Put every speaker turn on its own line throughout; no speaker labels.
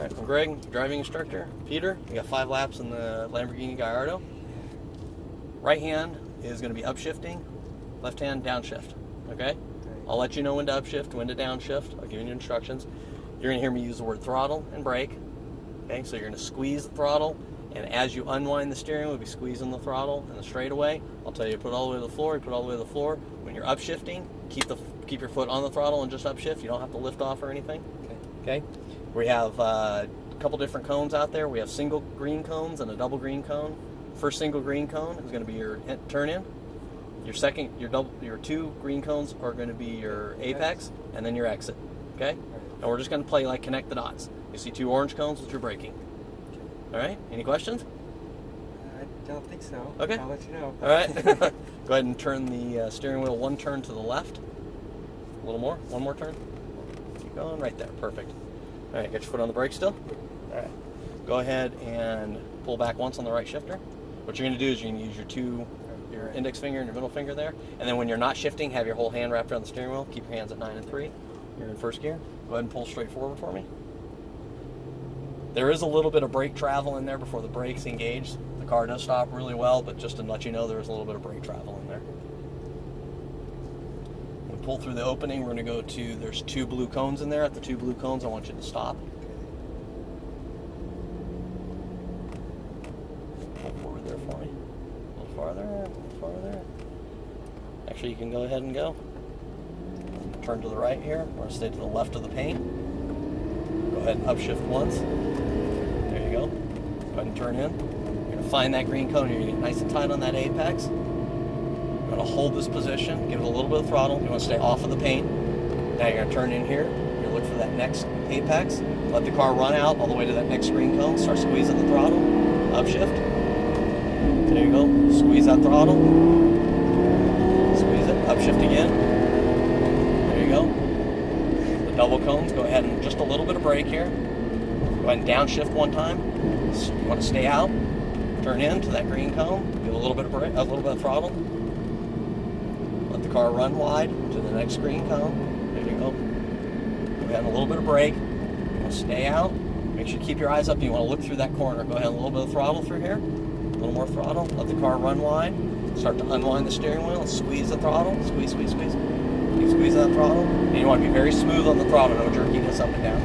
All right, I'm Greg, driving instructor. Peter, you got 5 laps in the Lamborghini Gallardo. Right hand is going to be upshifting, left hand downshift, okay? I'll let you know when to upshift, when to downshift. I'll give you instructions. You're going to hear me use the word throttle and brake, okay? So you're going to squeeze the throttle, and as you unwind the steering wheel, we'll be squeezing the throttle and the straightaway. I'll tell you to put it all the way to the floor, you put it all the way to the floor. When you're upshifting, keep your foot on the throttle and just upshift. You don't have to lift off or anything, okay? We have a couple different cones out there. We have single green cones and a double green cone. First single green cone is going to be your turn in. Your 2 green cones are going to be your apex and then your exit. Okay? And we're just going to play like connect the dots. You see 2 orange cones with your braking. All right? Any questions?
I don't think so.
Okay.
I'll let you know.
All right. Go ahead and turn the steering wheel 1 turn to the left. A little more. 1 more turn. Keep going. Right there. Perfect. All right, get your foot on the brake still. All right, go ahead and pull back once on the right shifter. What you're going to do is you're going to use your index finger and your middle finger there, and then when you're not shifting, have your whole hand wrapped around the steering wheel. Keep your hands at 9 and 3. You're in first gear. Go ahead and pull straight forward for me. There is a little bit of brake travel in there before the brakes engage. The car does stop really well, but just to let you know, there's a little bit of brake travel in there. Pull through the opening, we're going to go to, there's 2 blue cones in there. At the 2 blue cones, I want you to stop. Pull forward there for me. A little farther. Actually, you can go ahead and go. Turn to the right here. We're going to stay to the left of the paint. Go ahead and upshift once. There you go. Go ahead and turn in. You're going to find that green cone. You're going to get nice and tight on that apex. You're going to hold this position, give it a little bit of throttle. You want to stay off of the paint. Now you're going to turn in here. You're going to look for that next apex. Let the car run out all the way to that next green cone. Start squeezing the throttle. Upshift. There you go. Squeeze that throttle. Squeeze it. Upshift again. There you go. The double cones. Go ahead and just a little bit of brake here. Go ahead and downshift 1 time. You want to stay out. Turn in to that green cone. Give a little bit of brake, a little bit of throttle. Let the car run wide to the next green cone. There you go. Go ahead and a little bit of brake. You want to stay out. Make sure you keep your eyes up. You want to look through that corner. Go ahead and a little bit of throttle through here. A little more throttle. Let the car run wide. Start to unwind the steering wheel. Squeeze the throttle. Squeeze. Keep squeezing that throttle. And you want to be very smooth on the throttle. No jerkiness up and down.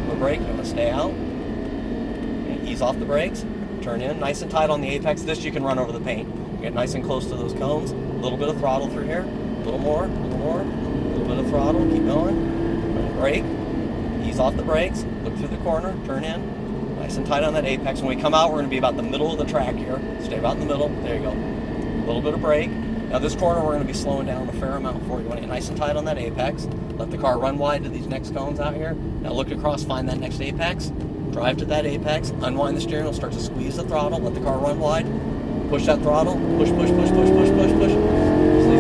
The brake. You want to stay out. And ease off the brakes. Turn in. Nice and tight on the apex. This you can run over the paint. Get nice and close to those cones. A little bit of throttle through here. A little more. A little bit of throttle. Keep going. Brake. Ease off the brakes. Look through the corner. Turn in. Nice and tight on that apex. When we come out, we're going to be about the middle of the track here. Stay about in the middle. There you go. A little bit of brake. Now this corner, we're going to be slowing down a fair amount for you. You want to get nice and tight on that apex. Let the car run wide to these next cones out here. Now look across. Find that next apex. Drive to that apex. Unwind the steering wheel. Start to squeeze the throttle. Let the car run wide. Push that throttle. Push. See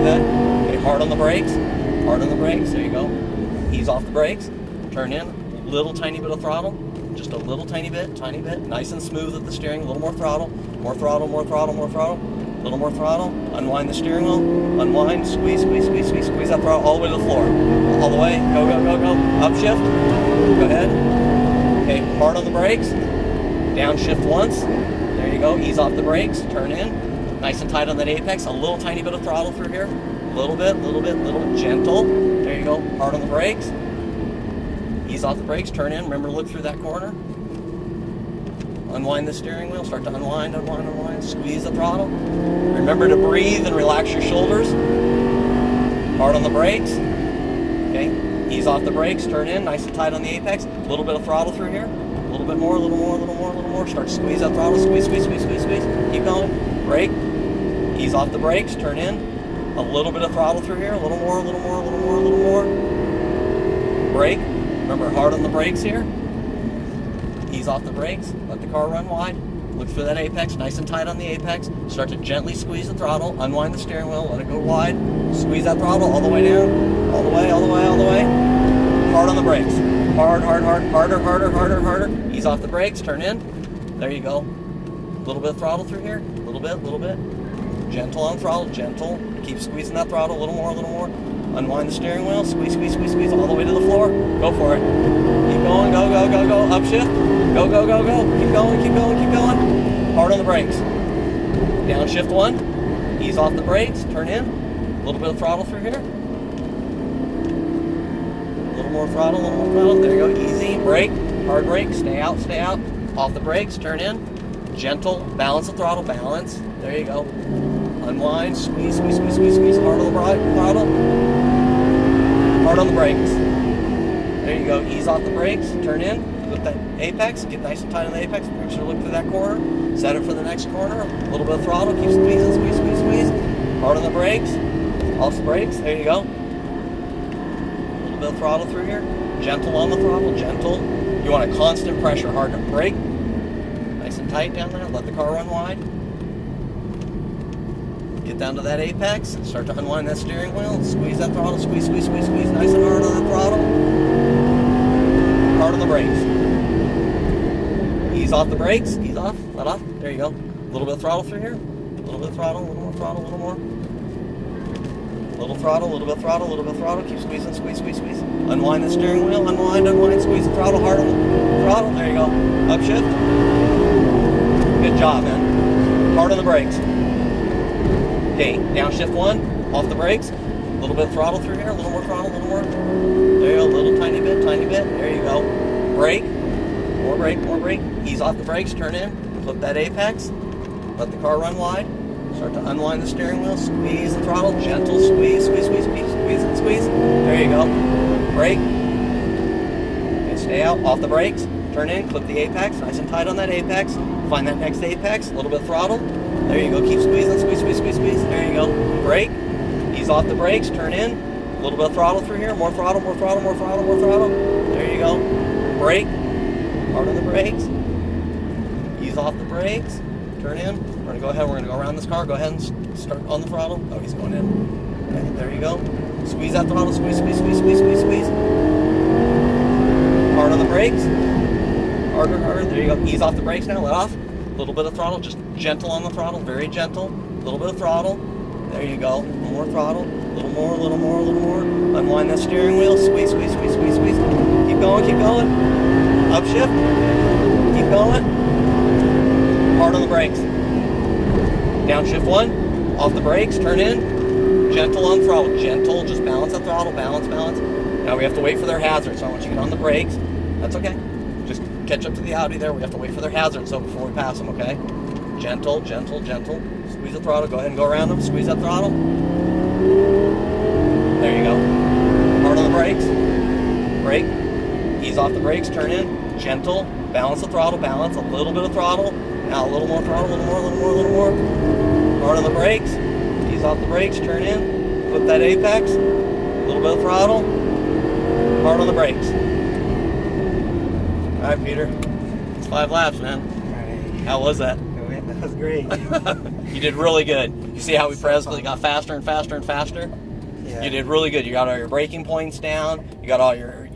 that? Okay, hard on the brakes. There you go. Ease off the brakes. Turn in. Little tiny bit of throttle. Just a little tiny bit. Nice and smooth at the steering. A little more throttle. More throttle. A little more throttle. Unwind the steering wheel. Unwind. Squeeze that throttle all the way to the floor. All the way. Go. Upshift. Go ahead. Okay, hard on the brakes. Downshift once. There you go. Ease off the brakes. Turn in. Nice and tight on that apex. A little tiny bit of throttle through here. Little bit. Gentle. There you go. Hard on the brakes. Ease off the brakes. Turn in. Remember to look through that corner. Unwind the steering wheel. Start to unwind. Squeeze the throttle. Remember to breathe and relax your shoulders. Hard on the brakes. Okay. Ease off the brakes. Turn in. Nice and tight on the apex. A little bit of throttle through here. A little bit more. Start to squeeze that throttle. Squeeze. Keep going. Brake. Ease off the brakes. Turn in. A little bit of throttle through here. A little more. Brake. Remember, hard on the brakes here. Ease off the brakes. Let the car run wide. Look for that apex. Nice and tight on the apex. Start to gently squeeze the throttle. Unwind the steering wheel. Let it go wide. Squeeze that throttle all the way down. All the way. Hard on the brakes. Harder. Ease off the brakes. Turn in. There you go. A little bit of throttle through here. A little bit. Gentle on throttle. Gentle. Keep squeezing that throttle. A little more. Unwind the steering wheel. Squeeze all the way to the floor. Go for it. Keep going, go, go, go, go. Upshift. Go, go, go, go. Keep going, keep going, keep going. Hard on the brakes. Downshift 1. Ease off the brakes. Turn in. A little bit of throttle through here. A little more throttle, a little more throttle. There you go. Easy. Brake. Hard brake. Stay out, stay out. Off the brakes. Turn in. Gentle. Balance the throttle. Balance. There you go. Unwind. Squeeze, squeeze, squeeze, squeeze, squeeze. Hard on the throttle. Hard on the brakes. There you go. Ease off the brakes. Turn in. With that apex. Get nice and tight on the apex. Make sure to look through that corner. Set it for the next corner. A little bit of throttle. Keep squeezing. Squeeze, squeeze, squeeze. Hard on the brakes. Off the brakes. There you go. A little bit of throttle through here. Gentle on the throttle. Gentle. You want a constant pressure. Hard to brake. Nice and tight down there. Let the car run wide. Get down to that apex. Start to unwind that steering wheel. Squeeze that throttle. Squeeze, squeeze, squeeze, squeeze. Nice and hard on that throttle. Hard on the brakes. Ease off the brakes. Ease off. Let off. There you go. A little bit of throttle through here. A little bit of throttle. A little more throttle. A little more. A little throttle. A little bit of throttle. A little bit of throttle. Keep squeezing. Squeeze, squeeze, squeeze. Unwind the steering wheel. Unwind, unwind. Squeeze the throttle. Hard on the throttle. There you go. Upshift. Good job, man. Hard on the brakes. Okay, downshift 1, off the brakes, a little bit of throttle through here, a little more throttle, a little more. There you go, a little tiny bit, there you go. Brake, more brake, more brake. Ease off the brakes, turn in, flip that apex, let the car run wide. Start to unwind the steering wheel, squeeze the throttle, gentle squeeze, squeeze, squeeze, squeeze, squeeze, and squeeze. There you go. Brake, and stay out, off the brakes, turn in, clip the apex, nice and tight on that apex. Find that next apex, a little bit of throttle. There you go, keep squeezing, squeeze, squeeze, squeeze, squeeze. There you go. Brake, ease off the brakes, turn in. A little bit of throttle through here, more throttle, more throttle, more throttle, more throttle. There you go. Brake, hard on the brakes. Ease off the brakes, turn in. We're gonna go ahead, we're gonna go around this car. Go ahead and start on the throttle. Oh, he's going in. Okay, there you go. Squeeze that throttle, squeeze, squeeze, squeeze, squeeze, squeeze, squeeze. Hard on the brakes. Harder, harder. There you go. Ease off the brakes now, let off. A little bit of throttle, just gentle on the throttle, very gentle. A little bit of throttle. There you go. A little more throttle. A little more, a little more, a little more. Unwind that steering wheel. Squeeze, squeeze, squeeze, squeeze, squeeze. Keep going, keep going. Upshift. Keep going. Hard on the brakes. Downshift 1. Off the brakes. Turn in. Gentle on throttle. Gentle. Just balance the throttle. Balance, balance. Now we have to wait for their hazard, so I want you to get on the brakes. That's okay. Just catch up to the Audi there. We have to wait for their hazard, so before we pass them, okay? Gentle, gentle, gentle. Squeeze the throttle. Go ahead and go around them. Squeeze that throttle. There you go. Hard on the brakes. Brake. Ease off the brakes. Turn in. Gentle. Balance the throttle. Balance. A little bit of throttle. Now a little more throttle. A little more, a little more, a little more. Hard on the brakes. Ease off the brakes. Turn in. Flip that apex. A little bit of throttle. Hard on the brakes. All right, Peter. It's 5 laps, man.
All right.
How was that?
That was great.
You did really good. You see how we progressively got faster and faster and faster?
Yeah.
You did really good. You got all your braking points down. You got all your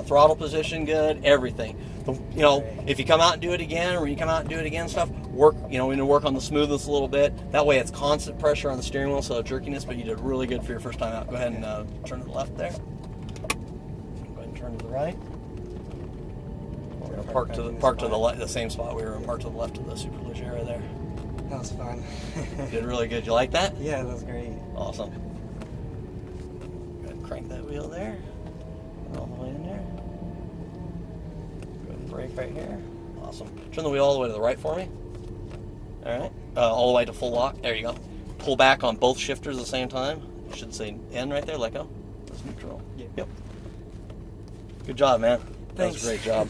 throttle position good. Everything. You know, if you come out and do it again, or when you come out and do it again, stuff, work. You know, we need to work on the smoothness a little bit. That way, it's constant pressure on the steering wheel, so jerkiness. But you did really good for your first time out. Go ahead and turn to the left there. Go ahead and turn to the right. We're gonna park to the same spot we were in. Park to the left of the Superleggera there.
That was fun.
You did really good. You like that?
Yeah, that was great.
Awesome. Go ahead and crank that wheel there. All the way in there. Go ahead and brake right here. Awesome. Turn the wheel all the way to the right for me. All right. All the way to full lock. There you go. Pull back on both shifters at the same time. It should say N right there. Let go. That's neutral.
Yeah.
Yep. Good job, man. That was
Thanks.
a great job.